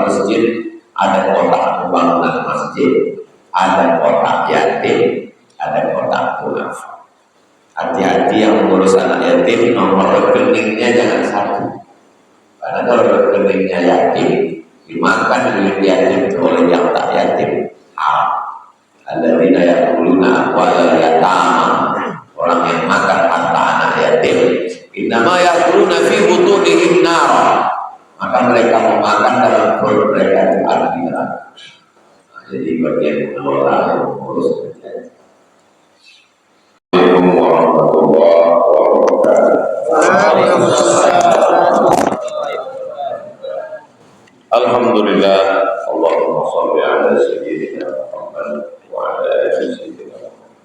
masjid, ada kotak pembangunan masjid, ada kotak yatim, ada kotak duafa. Hati-hati yang mengurus anak yatim, nomor rekeningnya jangan satu. Karena kalau rekeningnya yatim, dimakan duit yatim oleh yang tak yatim. Alladzina ya'kuluna amwalal yatama, orang yang makan harta anak yatim. Innama ya'kuluna fi butunihim nar, maka mereka memakan dalam perut mereka di api neraka. Jadi bagian mengelola yang mengurus yatim. Assalamualaikum warahmatullahi wabarakatuh. Alhamdulillah, Allahumma shalli ala sayyidina Muhammad wa ala ali sayyidina Muhammad.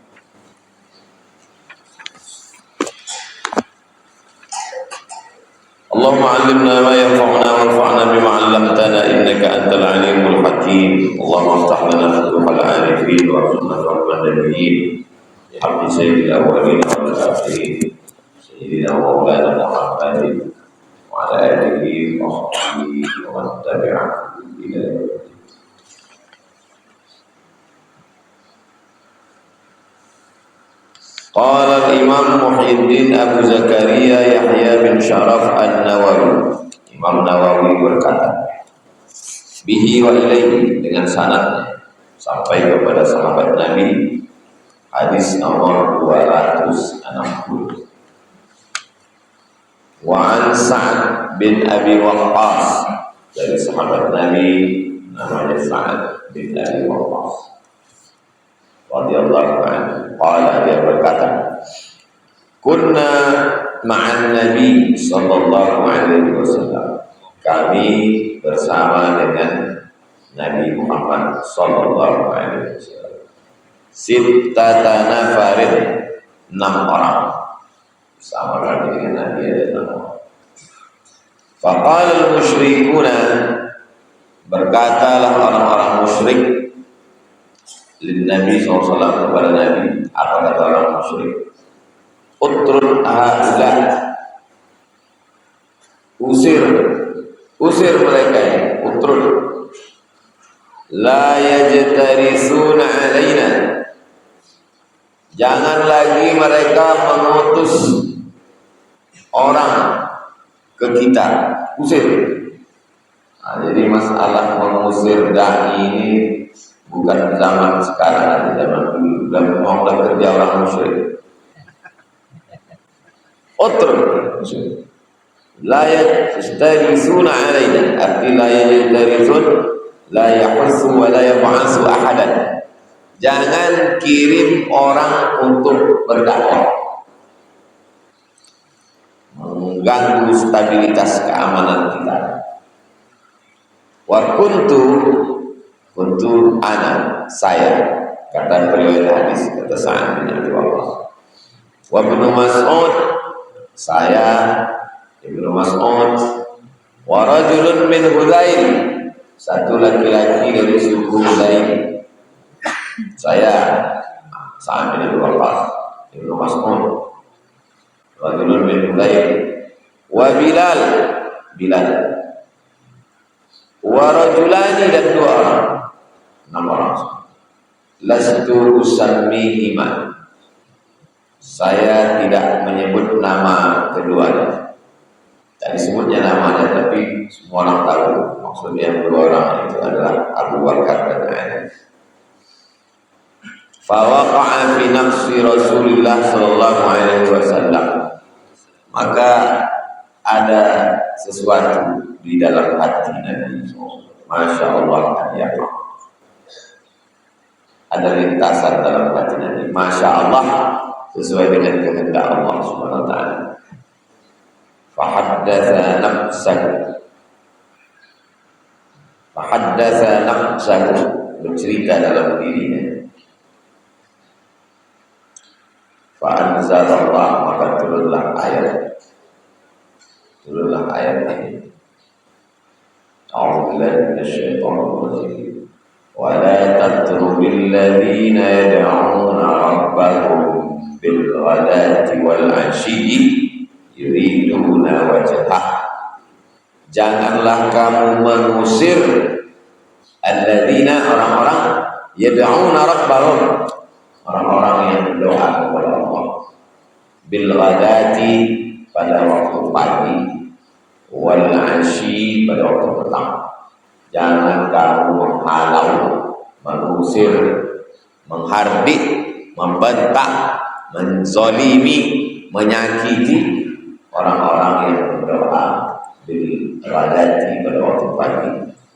Allahumma 'allimna ma yanfa'una wanfa'na bima 'allamtana innaka antal 'alimul hakim. Allahumma iftah lana futuhal 'arifin warzuqna fahman nabiyyin. Bihamdi sayyidil awwalin wal akhirin. Sayyidina Maulana Muhammadin wa ala alihi wa sahbihi wa man tabi'ahum ila yaumil din. Qala al-Imam Muhyiddin Abu Zakaria Yahya bin Syaraf An-Nawawi. Imam Nawawi berkata, bihi wa ilaihi, dengan sanadnya sampai kepada sahabat Nabi, hadis nomor 260. Wa an Sa'ad bin Abi Waqqas, dari sahabat Nabi namanya Sa'ad bin Abi Waqqas radhiyallahu anhu, qala, dia berkata, kunna ma'an Nabi sallallahu alaihi wasallam, kami bersama dengan Nabi Muhammad sallallahu alaihi wasallam, sittata nafarin, 6 orang bersama dengan Nabi, ada 6 orang. Faqala al-musyrikuna, berkatalah orang-orang musyrik, lin Nabi SAW, kepada Nabi. Apa kata orang musyrik? Utrul haula, usir mereka ini, utrul. La yajtarisuna alaina, jangan lagi mereka mengutus orang ke kita, usir. Nah, jadi masalah mengusir dai ini bukan zaman sekarang, zaman dulu. Dan mau kerja orang musyrik. Utrul, la yajtarisuna alaina, arti la yajtarisun, la yahussu wa la yab'asu ahadan. Jangan kirim orang untuk berdakwah, mengganggu stabilitas keamanan kita. Wa kuntu ana, saya, kata beliau hadis, kata Sa'ad bin Abi Waqqas. Wa Ibnu Mas'ud, saya, Ibnu Mas'ud. Wa rajulun min Hudzail, satu laki-laki dari suku Hudzail. Saya, Sa'ad bin Abi Waqqas, Ibnu Mas'ud, rajulun min Hudzail. Wa Bilal, wa rajulani, dan 2 orang, 6 orang. Lastu usammihima, saya tidak menyebut nama keduanya. Tak disebutnya namanya, tapi semua orang tahu maksudnya yang 2 orang itu adalah Abu Bakar dan Ali. Fawaqa'a fi nafsi Rasulullah sallallahu alaihi wasallam, maka ada sesuatu di dalam hati Nabi SAW. Masya Allah, ya, ada lintasan dalam hati Nabi. Masya Allah, sesuai dengan kehendak Allah Subhanahu wa ta'ala. Fahaddatha nafsahu, bercerita dalam dirinya. Fa'anzalallah, maka turunlah ayat ini. A'udzubillahi minasyaitonir rajim. Wa la tatrudil ladzina yad'una rabbahum bil ghadati wal 'ashyi yuriduna wajhah. janganlah kamu mengusir alladzina, orang-orang yad'una rabbahum, orang-orang yang berdoa kepada Allah, bil ghadati, pada waktu pagi, wal 'asyi, pada waktu petang. Jangan kamu menghalau, mengusir, menghardik, membentak, menzalimi, menyakiti orang-orang yang berdoa bil ghadati, pada waktu pagi,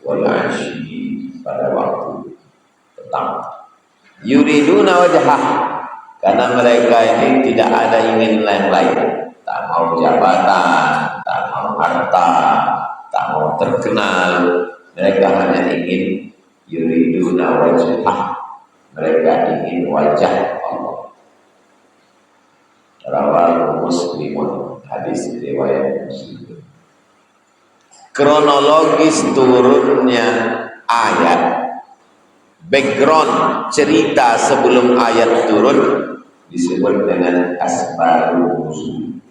wal 'asyi, pada waktu petang. Yuriduna wajhah, karena mereka ini tidak ada ingin lain-lain, tak mau jabatan, tak mau harta, tak mau terkenal. Mereka hanya ingin yuriduna wajhah, mereka ingin wajah Allah. Rawahu Muslimun, hadis riwayat Muslim. Kronologis turunnya ayat, background cerita sebelum ayat turun disebut dengan asbabun nuzul.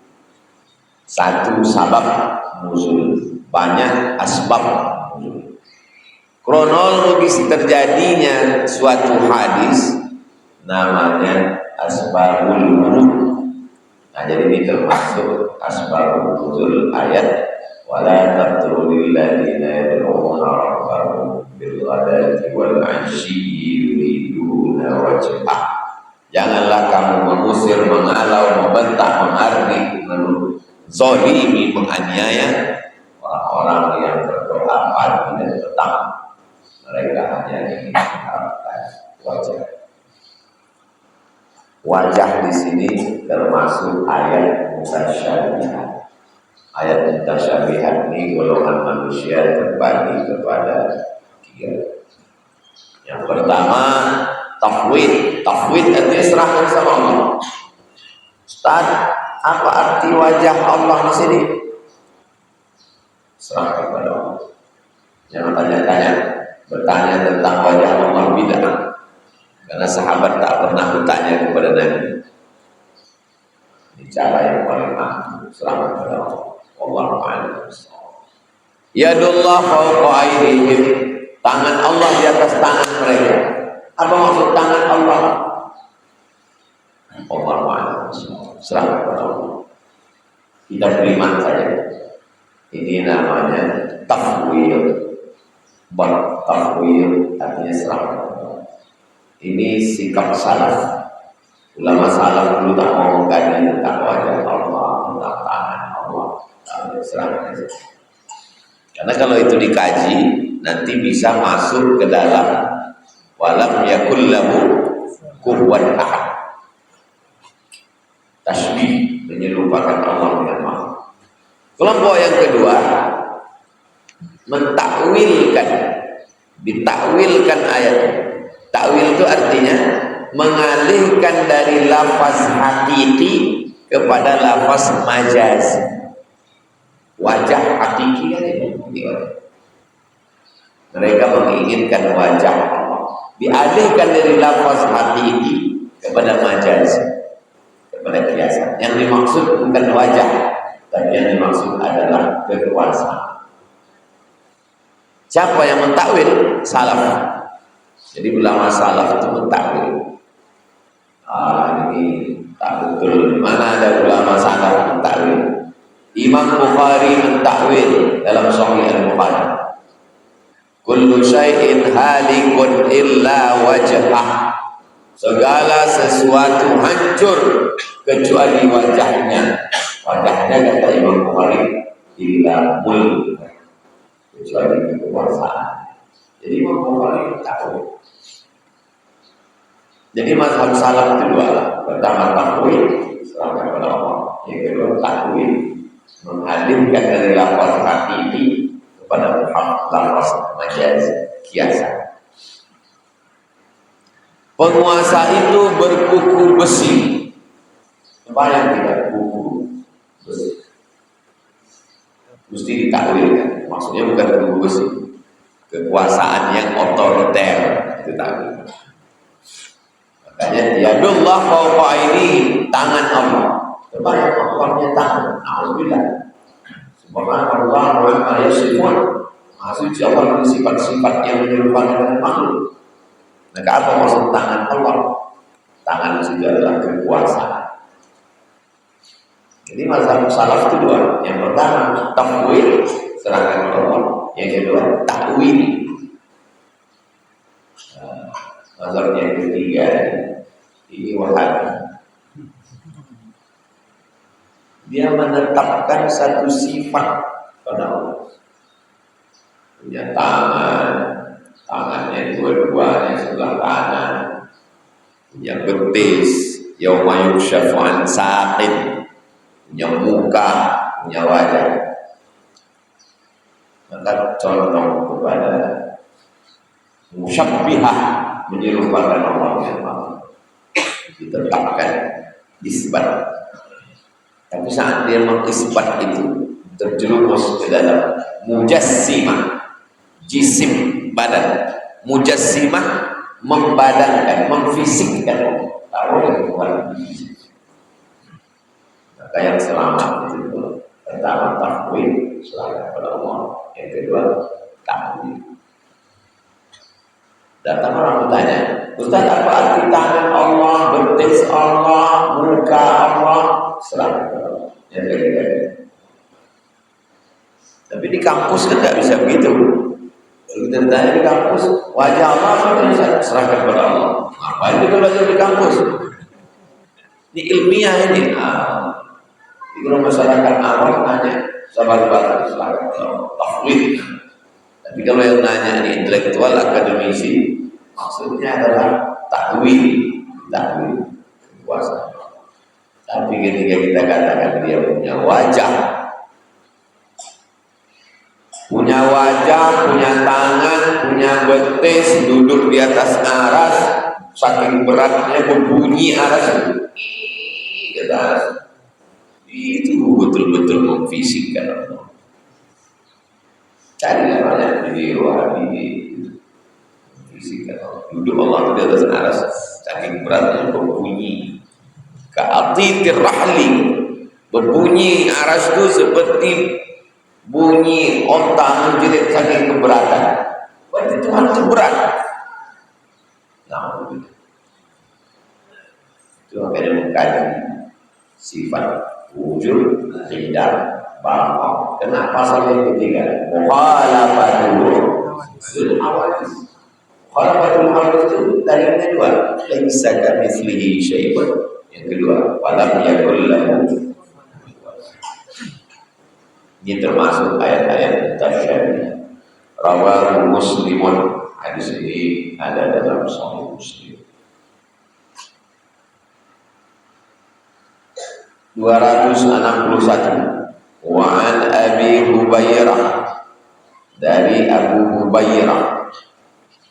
Satu sabab nuzul, banyak asbab nuzul. Kronologis terjadinya suatu hadis namanya asbabul nuzul. Nah, jadi ini termasuk asbabun nuzul ayat wala taqtulul ladina yad'una rabbahum bil ghadati wal 'ashyi yuriduna wajhah. Janganlah kamu mengusir, menghalau, membentak, menghardik, menzalimi, menganiaya orang-orang yang berdoa pagi dan petang. Mereka hanya ingin mengharapkan wajah. Wajah di sini termasuk ayat mutasyabihat. Ayat mutasyabihat ini golongan manusia terbagi kepada 3. Yang pertama, tafwid. Tafwid artinya serahkan sama Allah. Ustaz, apa arti wajah Allah di sini? Serahkan kepada Allah. Jangan tanya-tanya, bertanya tentang wajah Allah bid'ah. Karena sahabat tak pernah bertanya kepada Nabi. Bicara yang paling aman, serahkan kepada Allah. Wallahu a'lam. Yadullah fawqa aydihim, tangan Allah di atas tangan mereka. Apa maksud tangan Allah? Wallahu a'lam. Serahkan kepada Allah. Kita beriman saja. Ini namanya tafwid. Tafwid artinya serahkan kepada Allah. Ini sikap salaf. Ulama salaf dulu tak mau mengkaji tentang wajah Allah, tentang tangan Allah. Serahkan saja. Karena kalau itu dikaji, nanti bisa masuk ke dalam walam yakul lahu kufuwan ahad. Tasbih, menyerupakan Allah dengan makhluk. Kelompok yang kedua, mentakwilkan, ditakwilkan ayat. Takwil itu artinya mengalihkan dari lafaz hakiki kepada lafaz majaz. Wajah hakiki kan ini. Mereka menginginkan wajah Allah, dialihkan dari lafaz hakiki kepada majaz, kepada kiasan. Yang dimaksud bukan wajah, tapi yang dimaksud adalah kekuasaan. Siapa yang mentakwil? Salaf. Jadi ulama salaf itu mentakwil. Ini tak betul. Mana ada ulama salaf mentakwil? Imam Bukhari mentakwil dalam Sahih Al-Bukhari. Kullu syai'in halikun illa wajhah. Segala sesuatu hancur kecuali wajahnya. Wajahnya kata Imam Bukhari illa mulk, kecuali kekuasaan. Jadi Imam Bukhari tahu. Jadi mazhab salaf itu dua. Pertama takwil, serahkan kepada Allah. Yang kedua takwil, menghadirkan dari lafaz hakiki kepada lafaz majaz, kiasan. Penguasa itu berkuku besi. Bayang tidak kuku besi. Mesti ditakwilkan. Maksudnya bukan kuku besi. Kekuasaan yang otoriter itu takwil. Makanya yadullah fawqa aydihim, tangan Allah. Kebanyakan Allahnya tangan. Alhamdulillah. Allah Muhammad yasifun. Maksud Allah sifat-sifat yang menyerupai dengan makhluk. Maka apa maksud tangan Allah? Tangan itu adalah kekuasaan. Jadi mazhab salaf itu dua. Yang pertama tafwid, serahkan kepada Allah. Yang kedua takwil. Mazhab yang ketiga ini Wahabi. Dia menetapkan satu sifat pada Allah. Punya tangan, tangannya dua-duanya sebelah kanan. Punya betis, yauma yukshafu an saqin. Punya muka, punya wajah. Maka condong kepada musyabbihah, menyerupakan Allah yang maha. Ditetapkan isbat. Tapi saat dia mengisbat itu terjerumus ke dalam mujassimah, jisim badan. Mujassimah membadankan, memfisikkan. Tahu yang bukan fisik. Maka yang selamat itu pertama tafwid, selamat kepada Allah. Yang kedua takwil. Datang orang bertanya, Ustaz, apa arti tangan Allah, betis Allah, muka Allah? Selamat kepada Allah. Yang ketiga. Tapi di kampus kan nggak bisa begitu. Kalau kita ditanya di kampus, wajah Allah apa? Serahkan kepada Allah. Ngapain kita belajar di kampus? Ini ilmiah ini. Kalau masyarakat awam nanya, sabar-sabar, serahkan kepada Allah. Tafwid. Tapi kalau yang nanya ini intelektual, akademisi, maksudnya adalah takwil, kekuasaan. Tapi ketika kita katakan dia punya wajah, punya tangan, punya betis, duduk di atas aras, saking beratnya berbunyi aras itu betul-betul memfisikkan Allah. Cari banyak video memfisikkan Allah. Duduk Allah di atas aras, saking beratnya berbunyi. Ka'atitir rahli, berbunyi aras itu seperti bunyi onta menjerit saking keberatan. Berarti Tuhan itu berat. Nah, itu makanya mengkaji sifat wujud, tidak, bahwa. Kenapa pasal yang ketiga? Mukhalafatul hawadits. Mukhalafatul hawadits itu dalilnya dua. Laisa kamitslihi syai'un. Yang kedua, walam yakul lahu. Ini termasuk ayat-ayat tasyabih. Rawahu Muslimun. Hadis ini ada dalam Sahih Muslim. 261. Wa an Abi Hubairah, dari Abu Hubairah,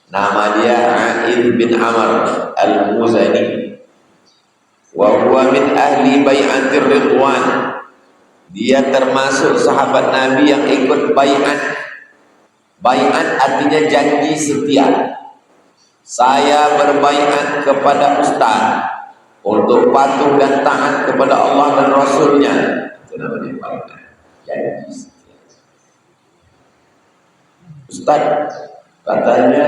nama dia A'id bin Amr Al-Muzani. Wa huwa min ahli bai'atir ridwan. Dia termasuk sahabat Nabi yang ikut bai'at. Bai'at artinya janji setia. Saya berbai'at kepada Ustaz untuk patuh dan taat kepada Allah dan Rasulnya. Itu namanya bai'at, janji setia. Ustaz, katanya,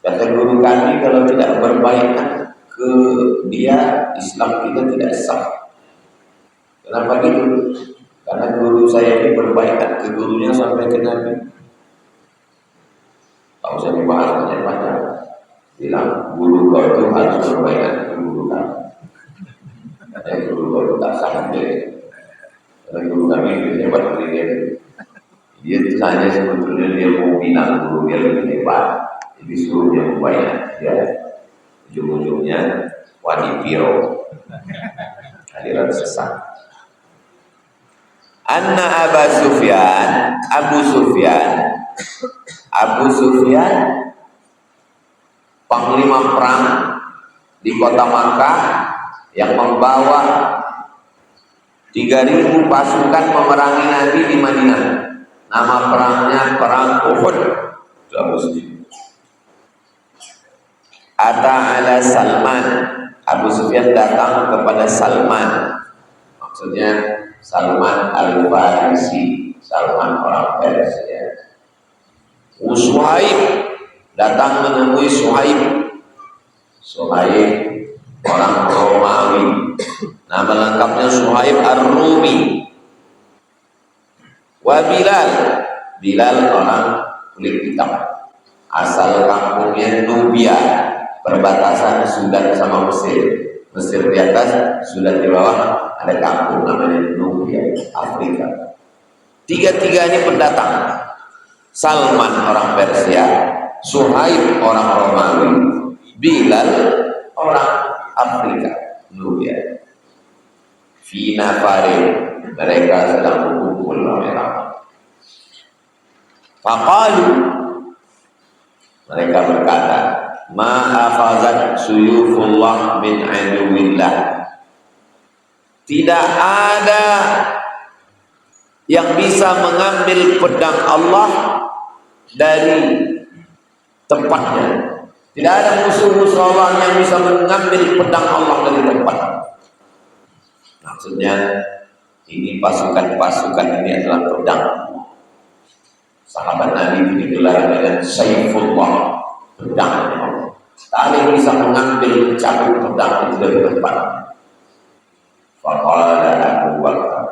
kata guru kami, kalau tidak berbai'at ke dia, Islam kita tidak sah. Kenapa gitu? Karena guru saya ini berbaikat ke gurunya sampai ke Nabi. Tahu saya dibahas banyak-banyak. Bilang guru kau itu harus berbaikat ke guru kami. Katanya guru kau itu tak sah dia. Karena guru kami itu hebat dari dia. Dia itu hanya sebetulnya dia mau bilang guru dia lebih hebat. Jadi suruh dia berbaikat. Ya. Ujung-ujungnya wadipiro, aliran sesat. Anna Abu Sufyan panglima perang di kota Makkah yang membawa 3.000 pasukan memerangi Nabi di Madinah. Nama perangnya perang Uhud. Ata ala Salman. Abu Sufyan datang kepada Salman. Maksudnya Salman Al-Farisi, Salman orang Persia. Suhaib datang menemui Suhaib. Suhaib orang Romawi, nama lengkapnya Suhaib Ar-Rumi. Wa Bilal, Bilal orang kulit hitam, asal kampungnya Nubia, perbatasan Sudan sama Mesir. Mesir di atas, Sudan di bawah, ada kampung namanya Nubia, Afrika. Tiga-tiganya pendatang. Salman orang Persia, Suhaib orang Romawi, Bilal orang Afrika, Nubia. Fina Farid, mereka sedang berkumpul ramai-ramai. Faqalu, mereka berkata, ma akhazat suyufullah min aduwillah. Tidak ada yang bisa mengambil pedang Allah dari tempatnya. Tidak ada musuh-musuh Allah yang bisa mengambil pedang Allah dari tempatnya. Maksudnya ini pasukan-pasukan ini adalah pedang. Sahabat Nabi digelar dengan Saifullah, pedang Allah. Tak ada yang bisa mengambil mencabut pedang itu dari tempatnya. Faqala Abu Bakar,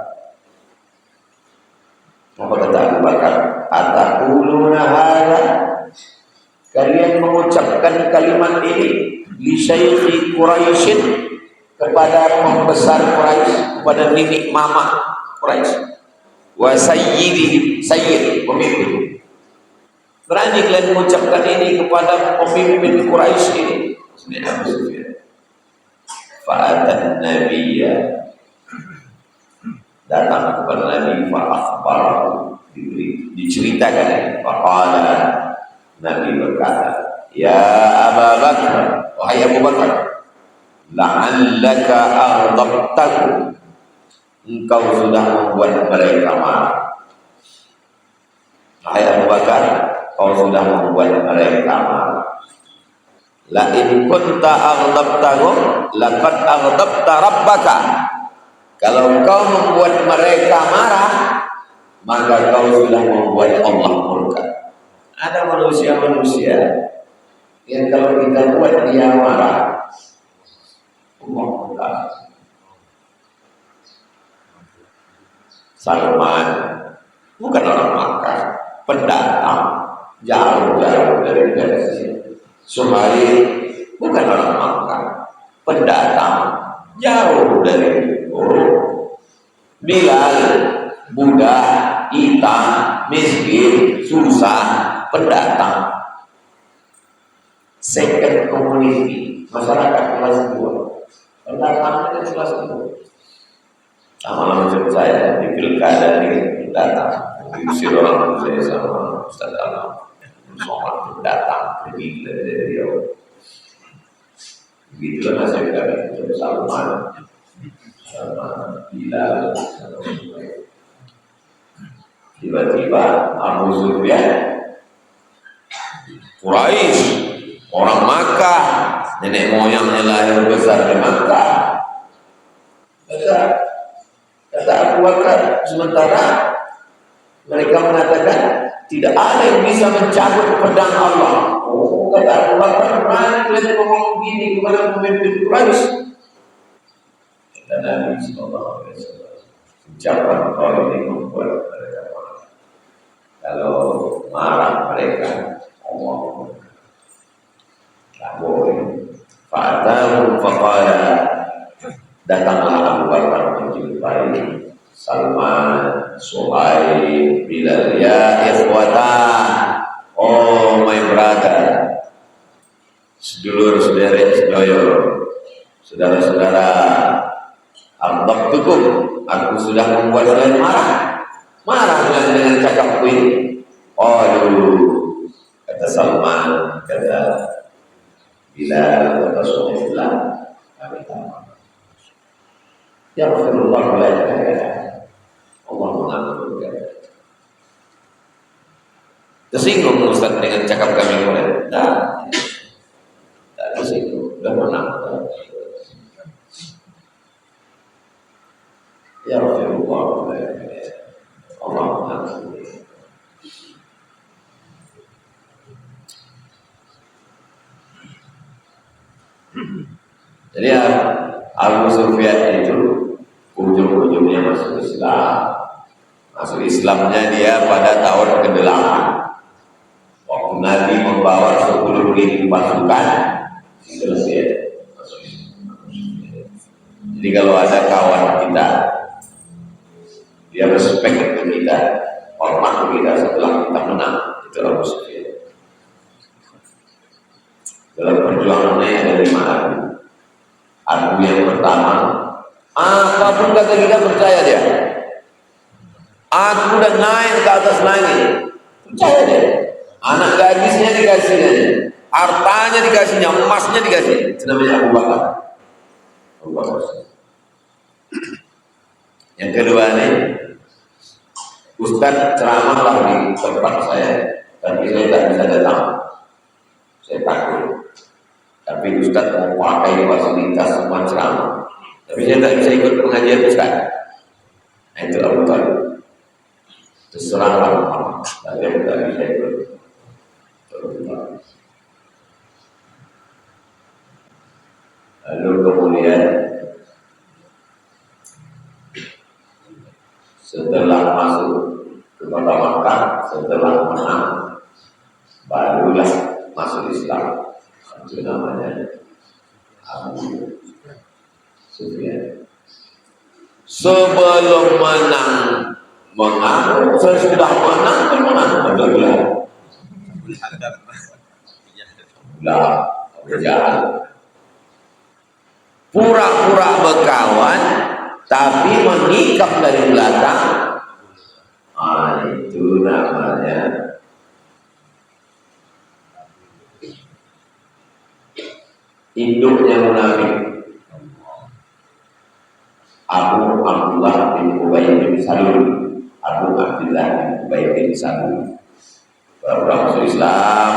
apa kata Abu Bakar? Ataquluna hadza, kalian mengucapkan kalimat ini li syaikhi Quraisy, kepada pembesar Quraisy, kepada nenek mama Quraisy, wa sayyidi, sayyid, pemimpin. Berani kalian mengucapkan ini kepada pemimpin Quraisy ini? Ini Abu Sufyan. Fa'atan nabiyya, datang kepada Nabi, fa'akhbarahu, diceritakan. Faqala, Nabi berkata, ya Abu Bakar, wahai Abu Bakar, la'allaka aghdabtahu, engkau sudah membuat mereka marah. Wahai Abu Bakar, kau sudah membuat mereka marah. La in kunta aghdabtahu laqad aghdabta rabbaka. Kalau kau membuat mereka marah, maka kau sudah membuat Allah murka. Ada manusia-manusia yang kalau kita buat dia marah, Allah murka. Salman bukan orang Makkah, pendatang, jauh-jauh dari Persia. Suhaib bukan orang Makkah, pendatang, jauh dari Bilal, budak, hitam, miskin, susah, pendatang. Second community, masyarakat kelas 2. Pendatang itu kelas 2. Sama macam saya di pilkada ini pendatang. Diusir orang saya sama Ustaz Alam. Soal pendatang pergi dari Riau. Begitulah nasib kami Salman, sama Bilal, sama Suhaib. Tiba-tiba Abu Sufyan, Quraisy, orang Makkah, nenek moyangnya lahir besar di Makkah. Kata Abu Bakar, sementara mereka mengatakan tidak ada yang bisa mencabut pedang Allah. Oh, kata Abu Bakar, berani kalian ngomong begini kepada pemimpin Quraisy? Kata Nabi sallallahu alaihi wasallam, ucapan kau ini membuat mereka marah. Kalau marah mereka, Allah tak boleh. Fa'atahu faqala, datanglah Abu Bakar menjumpai Salman, Suhaib, Bilal, ya ikhwatan, oh my brother, sedulur saudara sedoyo, saudara-saudara, aghdabtukum, aku sudah membuat kalian marah dengan cakapku ini. Aduh, kata Salman, kata Bilal, kata Suhaib, kami tahu. Ya Rasulullah, Allah mengampuni. Tersinggung Ustaz dengan cakap kami kemarin? Tak tersinggung, sudah menang. Ya Rasulullah, Jadi Abu Sufyan itu ujung-ujungnya masuk Islam. Masuk Islamnya dia pada tahun ke-8. Waktu Nabi membawa 10.000 pasukan, itulah dia masuk Islam. Jadi kalau ada kawan kita, dia respect ke kita, hormat ke kita setelah kita menang, itu Abu Sufyan. Dalam perjuangannya ada 5 adu. Adu yang pertama, apapun kata kita percaya dia. Aku udah naik ke atas langit, percaya dia. Anak gadisnya dikasihnya, hartanya dikasihnya, emasnya dikasih. Itu namanya Abu Bakar. Abu Bakar. Yang kedua nih, Ustaz ceramah lah di tempat saya, tapi saya tak bisa datang. Saya takut. Tapi Ustaz mau pakai fasilitas semua ceramah, tapi saya tak bisa ikut pengajian Ustaz. Nah, itu Abu Talib. Terserahlah Muhammad, saya tak bisa ikut. Lalu kemudian setelah masuk ke kota Makkah, setelah menang, barulah masuk Islam. Itu namanya Abu Sufyan. Sebelum menang mengaku, sesudah menang menang. Berjalan. Pura-pura berkawan, tapi menikam dari belakang. Itu namanya induknya munafik. Abu Abdullah bin Ubay bin Salul. Abu Abdullah bin Ubay bin Salul. Orang masuk Islam,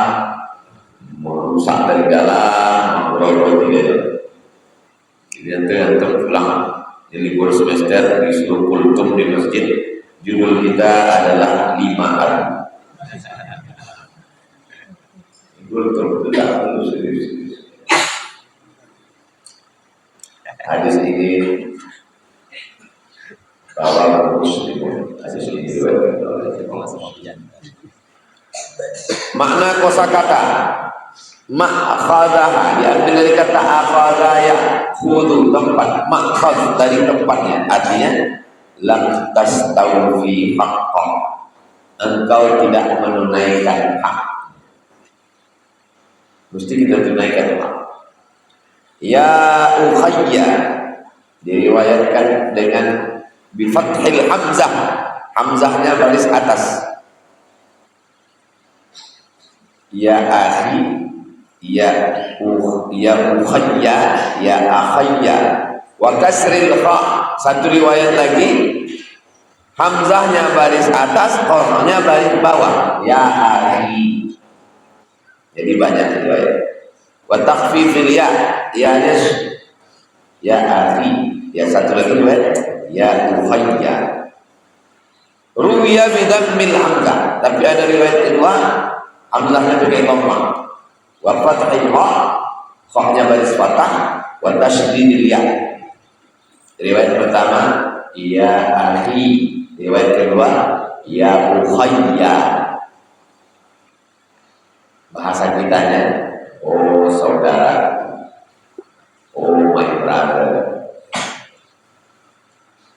merusak dari dalam, merokok tidak. Jadi nanti pulang di libur semester disuruh kultum di masjid. Judul kita adalah 5 hari. Kultum tidak perlu serius. Hadis ini bahwa Muslim, hadis ini diriwayatkan oleh makna kosakata ma'khadha diambil dari kata akhadha ya khudu tempat, makhadh dari tempatnya, artinya lam tastawfi haqqan, engkau tidak menunaikan hak. Mesti kita tunaikan hak. Ya ukhayya diriwayatkan dengan bifathil hamzah, hamzahnya baris atas. Ya akhi, ya ukhayya, ya akhayya, wa kasril kha. Satu riwayat lagi, hamzahnya baris atas, qafnya baris bawah. Ya akhi. Jadi banyak riwayat. Wa takhfifil ya, ya-nya ya akhi. Ya satu lagi riwayat, ya ukhayya. Ruwiya bi dhammil hamzah, tapi ada riwayat kedua hamzahnya pakai dhamma. Wa fathil kha, kha-nya baris fathah, wa tasydidil ya. Riwayat pertama ya akhi, riwayat kedua ya ukhayya. Bahasa kitanya, oh saudara, oh my brother.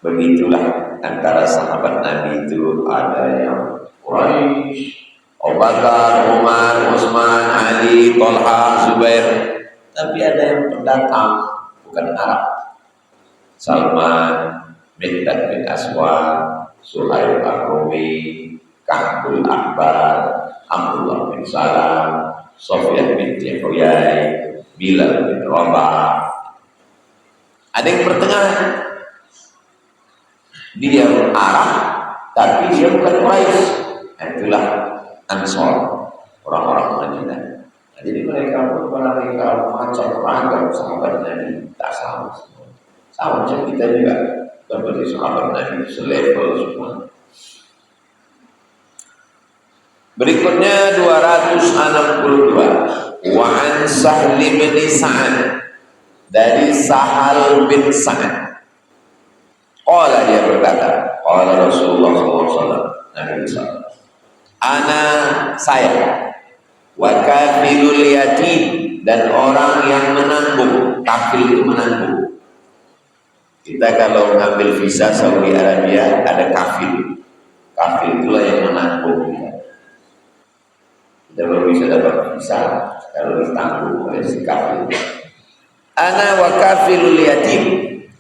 Begitulah antara sahabat Nabi itu, ada yang Quraisy, Abu Bakar, Umar, Utsman, Ali, Thalha, Zubair, tapi ada yang pendatang bukan Arab. Salman, Miqdad bin Aswad, Suhaib Ar-Rumi, Ka'bul Akbar, Abdullah bin Salam, Sofyan bin Huyai, Bilal bin Rabah. Ada yang pertengahan, dia Arab tapi dia bukan Quraisy. Itulah Ansor, orang-orang Madinah. Nah, jadi mereka macam ragam sahabat Nabi, tak sama semua. Sama macam kita juga, seperti sahabat Nabi, selevel semua. Berikutnya 262. Wa an Sahl bin Sa'ad dari Sahal bin Sa'ad. Qala, dia berkata, qala Rasulullah SAW, Nabi SAW, ana saya, wa kafilul yatim, dan orang yang menanggung. Kafil itu menanggung. Kita kalau ngambil visa Saudi Arabia ada kafil. Kafil itulah yang menanggung kita. Kita baru bisa dapat visa kalau ditanggung oleh si kafil. Ana wa kafilul yatim,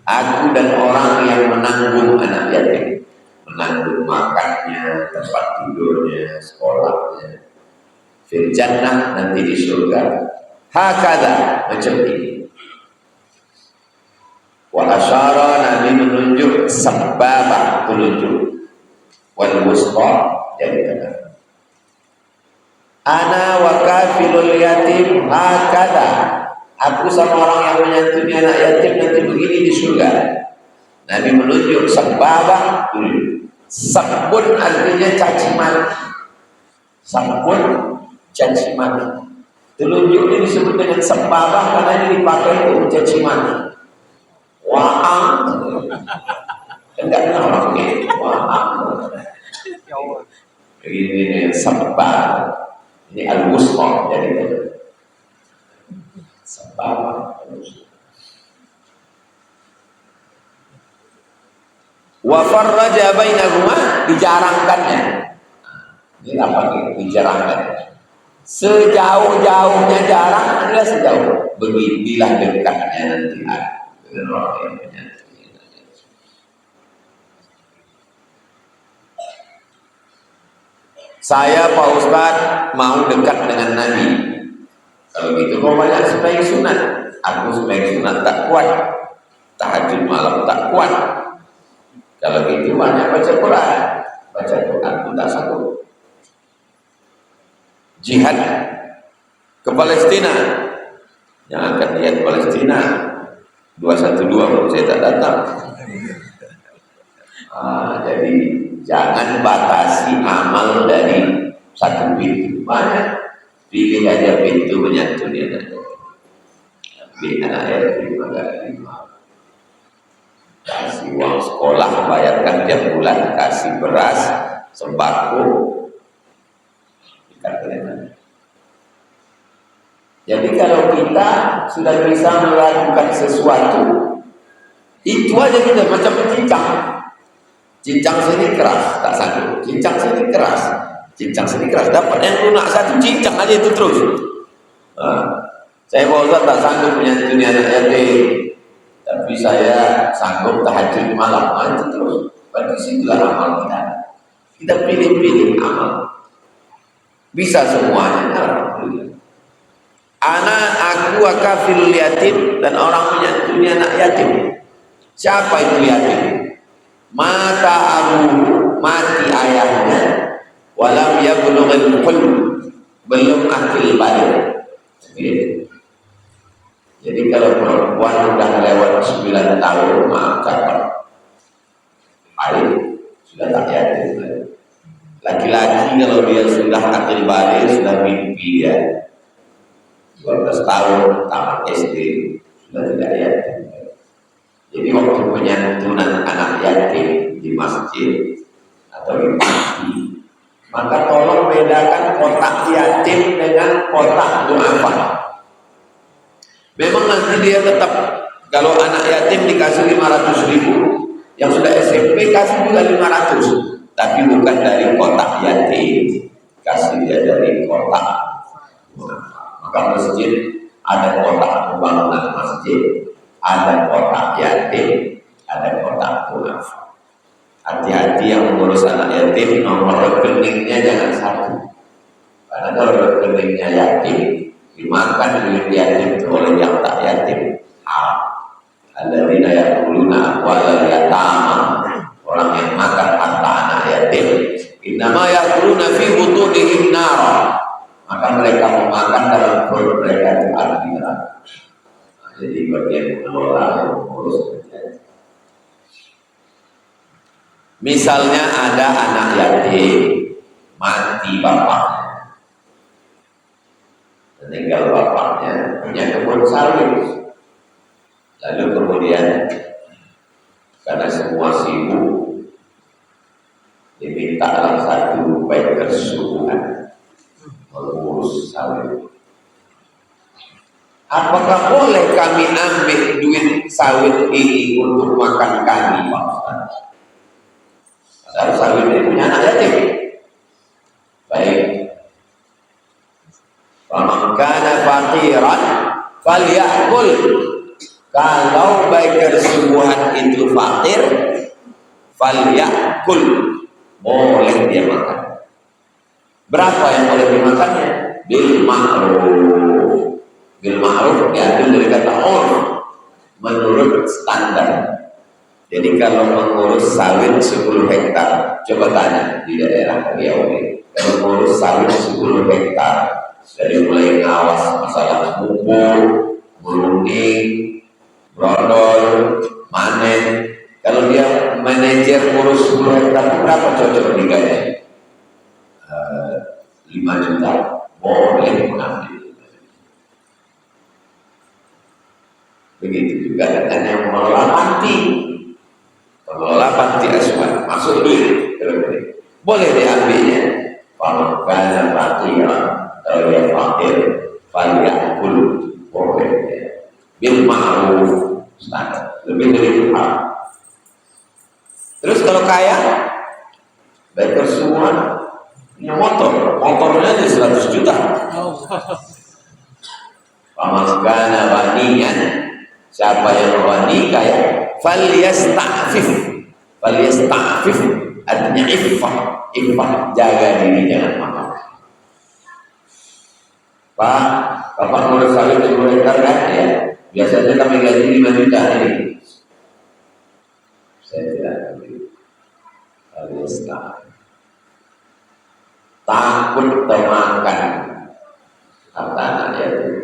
aku dan orang yang menanggung anak yatim, menanggung makannya, tempat tidurnya, sekolahnya. Fil jannah, nanti di surga. Hakada, macam ini. Wa asyara, Nabi menunjuk sababah, telunjuk. Wal wusta, jadi tengah. Ana wa kafilul yatim hakada, aku sama orang yang menyantuni anak yatim nanti begini di surga. Nabi menunjuk sababah, sabun artinya caci maki. Sabun caci maki. Telunjuk ini disebut dengan sababah karena ini dipakai untuk mencaci maki. Wa'ang, enggak kenal orang ini. Wa'ang, ini sababah. Ini al-wusta, jadi sababah. Wa farraja bainahuma, dijarangkannya. Ini apa ini? Dijarangkan. Sejauh-jauhnya jarang adalah sejauh. Beginilah dekatnya nanti dengan orang yang menyantuni. Saya Pak Ustadz mau dekat dengan Nabi. Kalau gitu kau banyak sembahyang sunat. Aku sembahyang sunat tak kuat. Tahajud malam tak kuat. Kalau gitu banyak baca Quran. Baca Quran pun tak sanggup. Jihad ke Palestina, jangan angkat niat Palestina 212 pun saya tak datang. Jadi jangan batasi amal dari satu pintu, banyak pilih aja pintu menyantuni anak yatim, kasih uang sekolah, bayarkan tiap bulan, kasih beras, sembako. Jadi kalau kita sudah bisa melakukan sesuatu, itu aja kita macam cincang. Cincang sini keras, tak sanggup. Cincang sini keras, cincang sini keras. Dapat yang lunak satu, cincang aja itu terus. Saya Pak Ustaz tak sanggup menyantuni anak yatim, tapi saya sanggup tahajud malam. Itu terus. Berarti situlah amal kita. Kita pilih-pilih amal. Bisa semuanya, alhamdulillah. Aku kafilul yatim, dan orang menyantuni anak yatim. Siapa itu yatim? Mata mati ayahnya, walam yablughul hulm, belum akil balik. Jadi kalau perempuan sudah lewat 9 tahun, maaf cakap, sudah tak yatim. Laki-laki kalau dia sudah akil balik, sudah mimpi ya 12 tahun tamat SD, sudah tidak yatim. Jadi waktu penyantunan anak yatim di masjid atau di masjid, maka tolong bedakan kotak yatim dengan kotak du'afa. Memang nanti dia tetap, kalau anak yatim dikasih 500.000, yang sudah SMP kasih juga 500. Tapi bukan dari kotak yatim, kasih dia dari kotak. Maka masjid ada kotak pembangunan masjid, ada kotak yatim, ada kotak du'afa. Hati-hati yang mengurus anak yatim, nomor rekeningnya jangan satu. Karena kalau rekeningnya yatim, dimakan duit yatim oleh yang tak yatim. Alladzina ya'kuluna amwalal yatama, orang yang makan harta anak yatim, innama ya'kuluna fi butunihim nar, maka mereka memakan dalam perut mereka itu api neraka. Jadi bagian mengelola yang mengurus yatim. Misalnya ada anak yatim, mati bapaknya, meninggal bapaknya, punya kebun sawit. mengurus sawit. Apakah boleh kami ambil duit sawit ini untuk makan kami, Pak Ustaz? Padahal sawit ini punya anak yatim. Baik. Faman kana faqiran falyakul. Kalau baik kesungguhan itu fakir, falyakul, boleh dia makan. Berapa yang boleh dimakannya? Bil ma'ruf. Bil ma'ruf diambil dari kata urf, menurut standar. Jadi kalau mengurus sawit 10 hektar, coba tanya di daerah Riau ini, kalau mengurus sawit 10 hektar, dari mulai ngawas masalah bubur, berunding, brodol, manen, kalau dia manajer ngurus 10 hektar, berapa cocok digaji? 5 juta, boleh mengambil. Begitu juga dengan yang mengelola panti. Mengelola panti asuhan, masuk duit, boleh diambilnya. Kalau kana fakiran, kalau dia fakir, falyakul, boleh dia. Bil ma'ruf, standar, lebih dari itu. Terus kalau kaya, baik semua punya motornya aja 100 juta. Pamaskana waniyan, siapa yang wani kaya, falyasta'fif. Falyasta'fif artinya iffah, jaga diri jangan makan. Pak, Bapak ngurus sawit 10 hektar kan ya? Biasanya kami gaji 5 juta ini. Saya tidak ambil. Falyasta'fif. Takut termakan, kata anak yatim.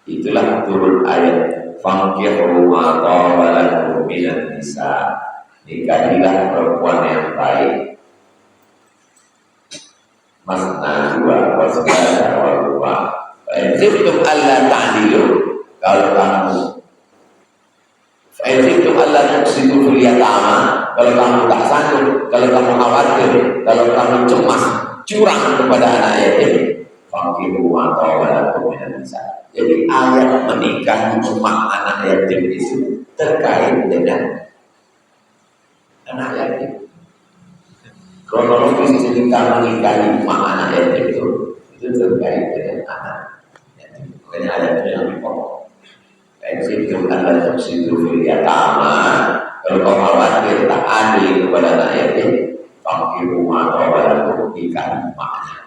Itulah turun ayat fankihu ma taba lakum minan nisa, nikahilah perempuan yang baik, masna dua wasbara wa ruba. Fa'inzibtum alla ta'dilu, kalau kamu fa'inzibtum alla tuksidu fil yatama, kalau kamu tak sanggup, kalau kamu khawatir, kalau kamu cemas curang kepada anak yatim, fankihu ma taba lakum minan nisa. Jadi ayat menikah rumah anak yatim itu terkait dengan anak yatim. Kronologis cerita menikahi rumah anak yatim itu terkait dengan anak yatim. Makanya ayatnya yang dipotong. Kayak situ anda tersidu fil yatama. Kalau kau khawatir tak adil kepada anak yatim, fankihu ma taba lakum, nikah rumahnya.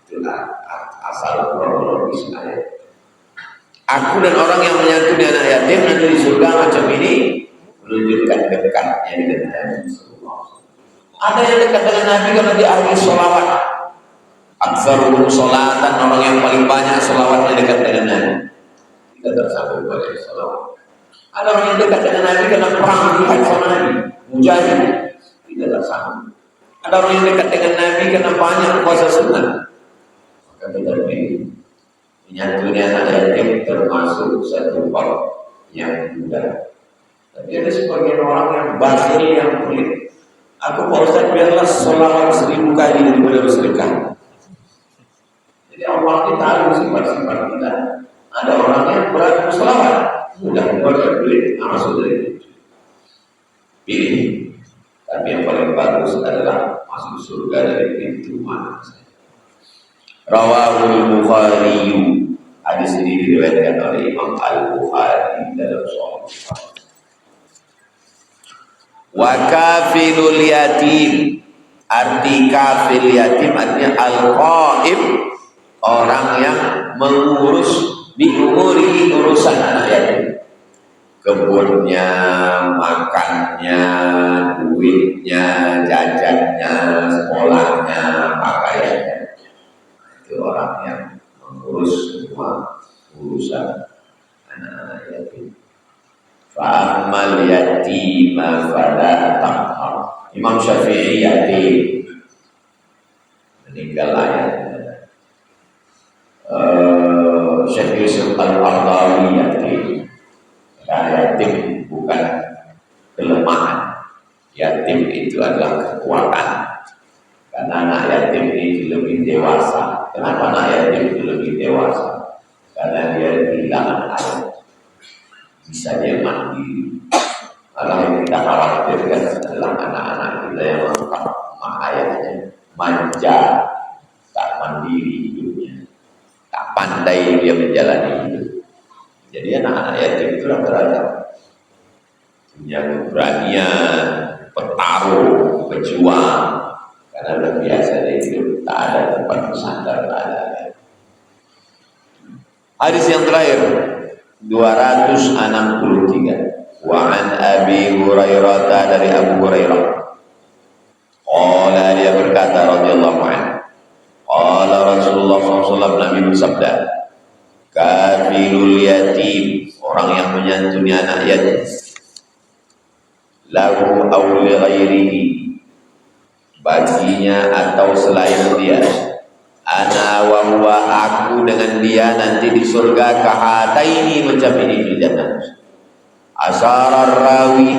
Itulah asal kronologis ayat. Aku dan orang yang menyantuni anak yatim nanti di surga macam ini, menunjukkan dekatnya dengan Nabi. Ada yang dekat dengan Nabi kalau dia ahli sholawat. Aktsaruhum sholatan, orang yang paling banyak sholawatnya dekat dengan Nabi. Kita tersambung pada sholawat. Ada orang yang dekat dengan Nabi karena perang jihad sama Nabi, mujahid. Kita tersambung. Ada orang yang dekat dengan Nabi karena banyak puasa sunnah. Tetapi menyantuni anak yatim termasuk satu bab yang mudah. Tapi ada sebagian orang yang bakhil, yang pelit. Aku Pak Ustaz biarlah sholawat 1000 kali daripada bersedekah. Jadi Allah kita tahu sifat-sifat kita. Ada orang yang berat bersolawat, mudah keluarga pelit, masuk dari itu. Pilih. Tapi yang paling bagus adalah masuk surga dari pintu mana saja. Rawahul Bukhari, hadis ini diriwayatkan oleh Imam Al-Bukhari dalam Sahih. Wa kafilul yatim, arti kafil yatim artinya al-qaim, orang yang mengurus diumuri urusan anak yatim, kebunnya, makannya, duitnya, jajannya, sekolahnya, pakaiannya. Itu orang yang mengurus semua urusan anak-anak yatim. Fa'amal yatima fala taqhar. Imam Syafi'i yatim, meninggal ayatnya. Syekh Yusuf Al-Qardawi yatim. Yatim bukan kelemahan. Yatim itu adalah kekuatan. Karena anak yatim ini lebih dewasa. Kenapa anak yatim itu lebih dewasa? Karena dia kehilangan ayah, bisa dia mandiri. Malah yang kita khawatirkan adalah anak-anak kita yang lengkap sama ayahnya, manja, tak mandiri hidupnya, tak pandai dia menjalani hidup. Jadi anak-anak yatim itu rata-rata punya keberanian, bertaruh, berjuang, karena udah biasa dia hidup, tak ada tempat bersandar, tak ada. Hadis yang terakhir 263. Wa an Abi Hurairah, dari Abu Hurairah. Qala, dia berkata radhiyallahu anhu. Qala Rasulullah SAW, Nabi bersabda, kafilul yatim, orang yang menyantuni anak yatim, lahu aw li ghairihi, baginya atau selain dia, ana wa huwa, aku dengan dia nanti di surga, kahataini, macam ini di jannah. Asyarar rawi,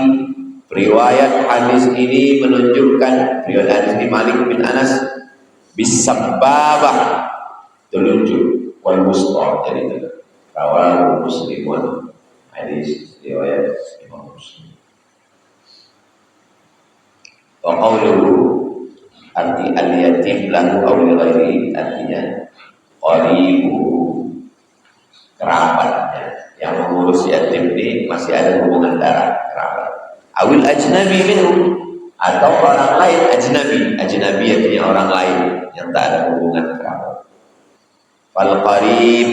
riwayat hadis ini menunjukkan, riwayat hadis ini Malik bin Anas, bisababah, telunjuk, wal wusta, jadi itu rawahu Muslimun, hadis riwayat Imam Muslim. Wa qawluhu, arti al-yatim lahu aw li ghairihi, artinya qaribu, kerabatnya yang mengurus yatim ini masih ada hubungan darah, kerabat. Awil ajnabi minhu, atau orang lain, ajnabi artinya orang lain yang tak ada hubungan kerabat. Fal qarib,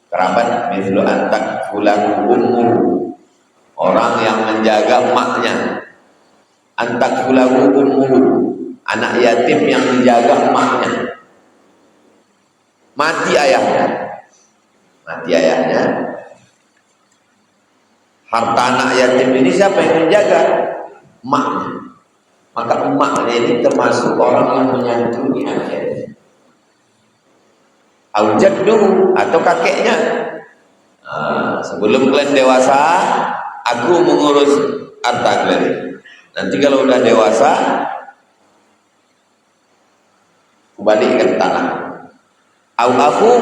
kerabat, mithlu antak fulahu ummuhu, orang yang menjaga emaknya. Antak fulahu ummuhu, anak yatim yang menjaga emaknya. Mati ayahnya, harta anak yatim ini siapa yang menjaga? Emaknya. Maka emaknya ini termasuk orang yang menyantuni anak yatim. Au jadduhu, atau kakeknya. Sebelum kalian dewasa, aku mengurus harta kalian. Nanti kalau udah dewasa, kembalikan tanah. Au aku,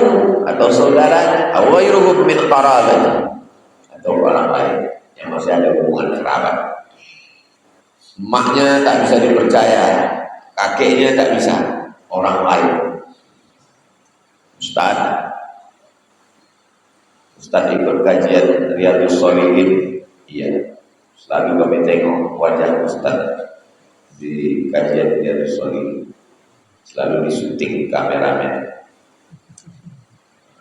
atau saudaranya, au ghairuhum min qarabah, atau orang lain yang masih ada hubungan kerabat. Emaknya tak bisa dipercaya, kakeknya tak bisa, orang lain. Ustaz ikut kajian Riyadhus Shalihin, iya, selalu kami tengok wajah Ustaz di kajian Riyadhus Shalihin, selalu disyuting kameramen.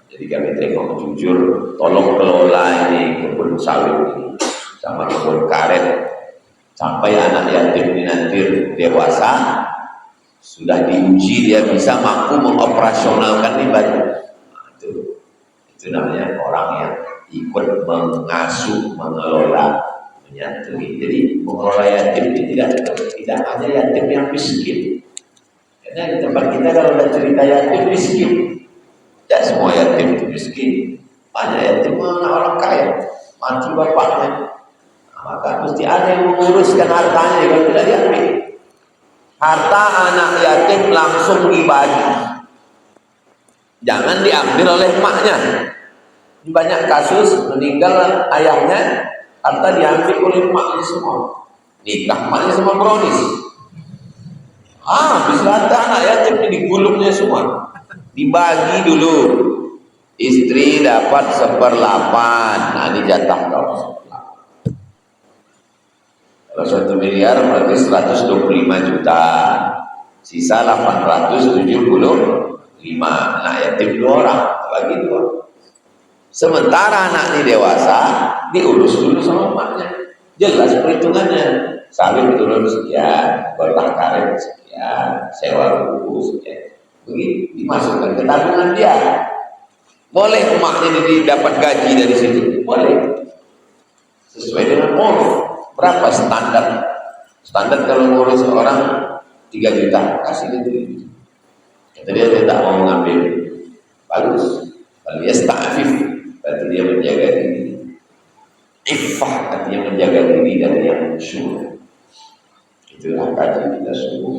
Jadi kami tengok, jujur, tolong kelola ini kebun sawit ini sama kebun karet, sampai anak yatim ini nanti dewasa, sudah diuji dia bisa mampu mengoperasionalkan ibadah. Itu namanya orang yang ikut mengasuh, mengelola, menyantuni. Jadi mengelola yatim ini tidak hanya yatim yang miskin. Karena di tempat kita kalau ada cerita yatim miskin, tidak semua yatim itu miskin. Banyak yatim orang kaya, mati bapaknya, maka mesti ada yang menguruskan hartanya kalau tidak diambil. Harta anak yatim langsung dibagi, jangan diambil oleh emaknya. Banyak kasus meninggal ayahnya, harta diambil oleh emaknya semua. Nikah emaknya sama brownies. Habis harta anak yatim ini digulungnya semua. Dibagi dulu. Istri dapat 1/8, nah ini jatah kau. Kalau 1 miliar berarti 125 juta, sisa 875. Nah yatim 2 orang, bagi 2. Sementara anak ini dewasa, diurus dulu sama emaknya. Jelas perhitungannya, sawit turun sekian, batang karet sekian, sewa buku sekian. Begitu dimasukkan ke tabungan dia. Boleh emaknya ini dapat gaji dari situ, boleh. Sesuai dengan berapa standar? Standar kalau ngurus orang 3 juta, kasih itu. Kata dia tak mau mengambil. Bagus. Kalau dia stafif, berarti dia menjaga diri. Iffah, artinya menjaga diri dari yang syukur. Itulah kaji kita sungguh.